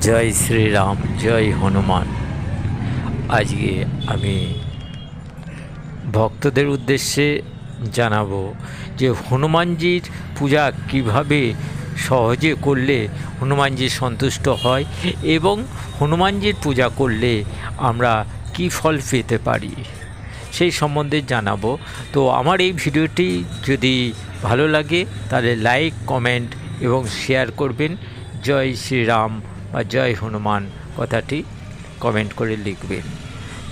জয় শ্রীরাম, জয় হনুমান। আজকে আমি ভক্তদের উদ্দেশ্যে জানাবো যে হনুমানজির পূজা কিভাবে সহজে করলে হনুমানজি সন্তুষ্ট হয় এবং হনুমানজির পূজা করলে আমরা কি ফল পেতে পারি সেই সম্বন্ধে জানাবো। তো আমার এই ভিডিওটি যদি ভালো লাগে তাহলে লাইক, কমেন্ট এবং শেয়ার করবেন। জয় শ্রীরাম বা জয় হনুমান কথাটি কমেন্ট করে লিখবেন।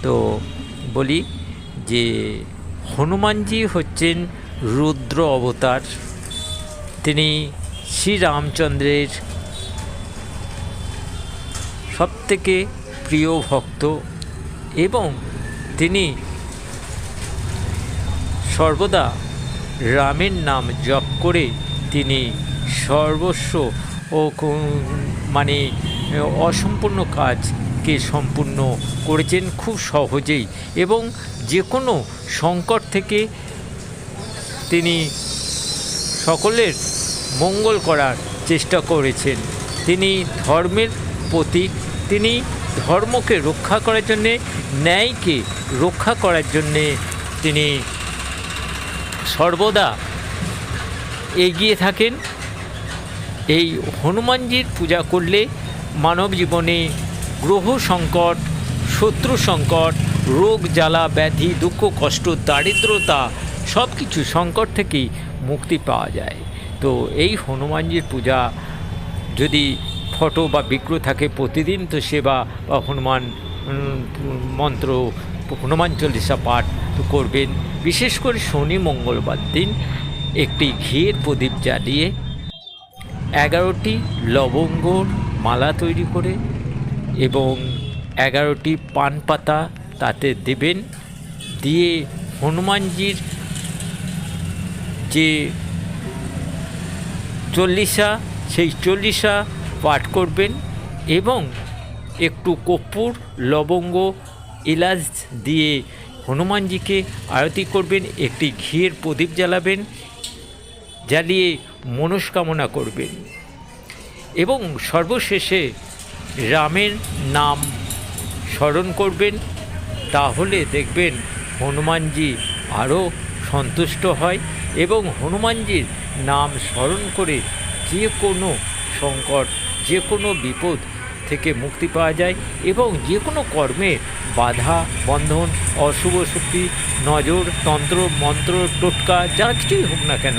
তো বলি যে হনুমানজি হচ্ছেন রুদ্র অবতার। তিনি শ্রীরামচন্দ্রের সবথেকে প্রিয় ভক্ত এবং তিনি সর্বদা রামের নাম জপ করে তিনি সর্বস্ব ও অসম্পূর্ণ কাজকে সম্পূর্ণ করেছেন খুব সহজেই এবং যে কোনো সংকট থেকে তিনি সকলের মঙ্গল করার চেষ্টা করেছেন। তিনি ধর্মের প্রতীক। তিনি ধর্মকে রক্ষা করার জন্যে, ন্যায়কে রক্ষা করার জন্যে তিনি সর্বদা এগিয়ে থাকেন। এই হনুমানজির পূজা করলে মানব জীবনে গ্রহ সংকট, শত্রু সংকট, রোগ জ্বালা, ব্যাধি, দুঃখ, কষ্ট, দারিদ্রতা সব কিছু সংকট থেকেই মুক্তি পাওয়া যায়। তো এই হনুমানজির পূজা যদি ফটো বা বিগ্রহ থাকে প্রতিদিন তো সেবা বা হনুমান মন্ত্র, হনুমান চল্লিশা পাঠ তো করবেন। বিশেষ করে শনি মঙ্গলবার দিন একটি ঘিয়ের প্রদীপ জ্বালিয়ে 11টি লবঙ্গর মালা তৈরি করে এবং 11টি পান পাতা তাতে দেবেন। দিয়ে হনুমানজির যে চল্লিশা সেই চল্লিশা পাঠ করবেন এবং একটু কর্পূর, লবঙ্গ, এলাচ দিয়ে হনুমানজিকে আরতি করবেন। একটি ঘিয়ের প্রদীপ জ্বালাবেন, জ্বালিয়ে মনস্কামনা করবেন এবং সর্বশেষে রামের নাম স্মরণ করবেন। তাহলে দেখবেন হনুমানজি আরও সন্তুষ্ট হয় এবং হনুমানজির নাম স্মরণ করে যে কোনো সংকট, যে কোনো বিপদ থেকে মুক্তি পাওয়া যায় এবং যে কোনো কর্মে বাধা, বন্ধন, অশুভ শক্তি, নজর, তন্ত্র, মন্ত্র, টোটকা যা কিছুই হোক না কেন